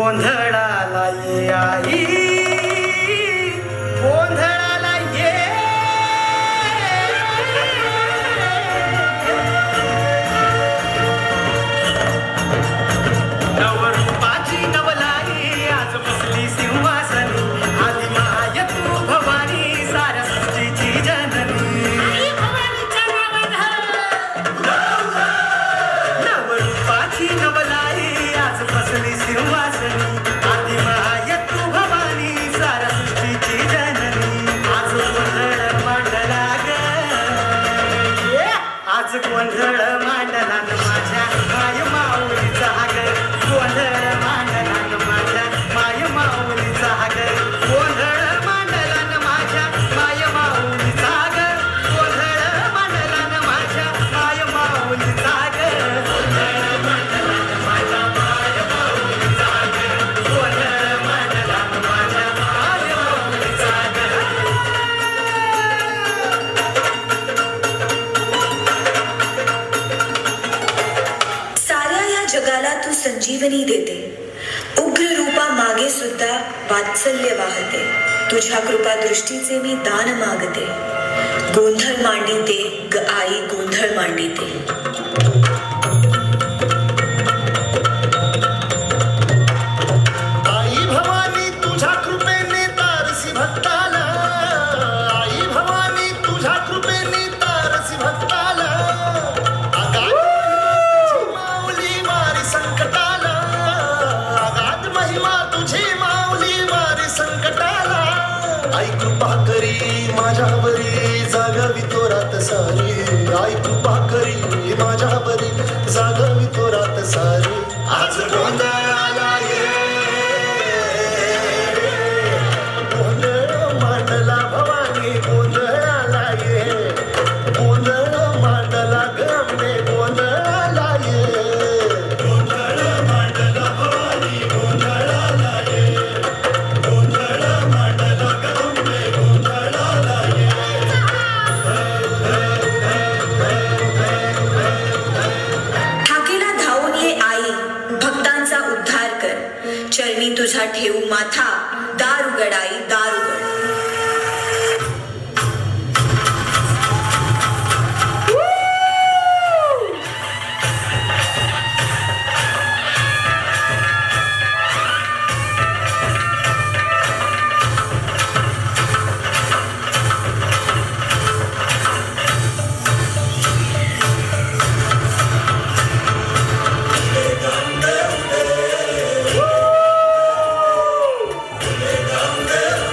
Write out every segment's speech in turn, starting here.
गोंधळाला ये आई, गोंधळाला ये. नवरूपाची नवलाई आज बसली सिंहासनी, आधी माय तू भवानी साऱ्या सृष्टीची जननी. नवरूपाची नवलाई आज बसली सिंहासनी, आधी माय तू भवानी साऱ्या सृष्टीची जननी. आज गोंधळ मांडला ग, आज गोंधळ मांडला न माझ्या माय माऊलीचा ग. गोंधळ मांडला न माझ्या माय माऊलीचा ग. गोंधळ मांडला न माझ्या माय माऊलीचा ग. गोंधळ मांडला न माझ्या माय माऊलीचा ग. गोंधळ मांडला न माझ्या माय माऊलीचा ग. गोंधळ मांडला न माझ्या माय माऊलीचा ग. साऱ्या या जगाला तू संजीवनी देते, उग्र रूपा मागे सुद्धा वात्सल्य वाहते. तुझ्या कृपा दृष्टीचे मी दान मागते. गोंधळ मांडिते ग आई, गोंधळ मांडिते. आई भवानी तुझ्या कृपेने तारसी भक्ताला, आई भवानी तुझ्या कृपेने तारसी भक्ताला. अगाध तुझी माऊली वारी संकटाला, अगाध महिमा तुझी माऊली वारी संकटाला. आई कृपा करी माझ्यावरी जागवी तो रात सारी, आई कृपा करी माझ्यावरी जागवी तो रात सारी. आज गोंधळाला ये, गोंधळ मांडला भवानी, गोंधळाला ये. गोंधळ मांडला गमने, गोंधळाला ये. गोंधळ मांडला भवानी, गोंधळाला ये. गोंधळ मांडला गमने, गोंधळाला ये. ठाकेला धावून ये आई, भक्तांचा उद्धार कर. चरणी तुझा ठेवू माथा, दार उघड आई, दार उघड. गोंधळ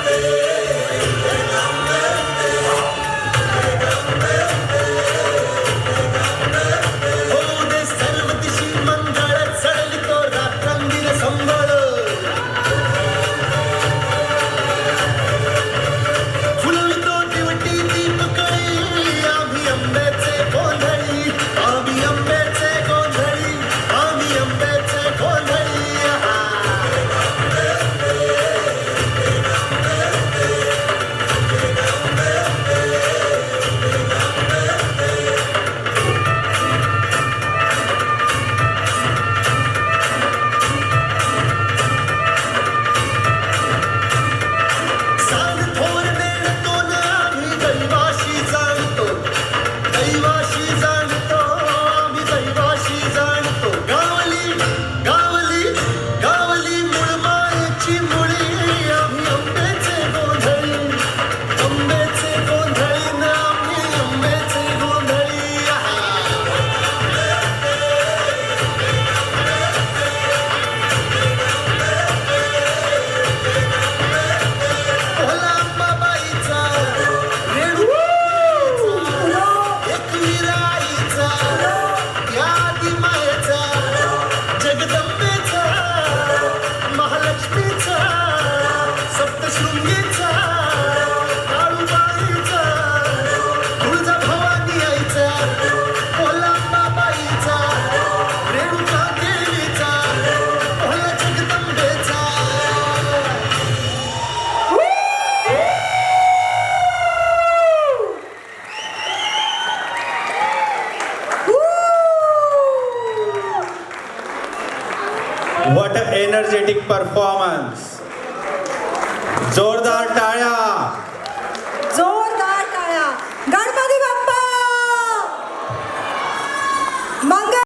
व्हॉट अ एनर्जेटिक परफॉर्मन्स. जोरदार टाळ्या.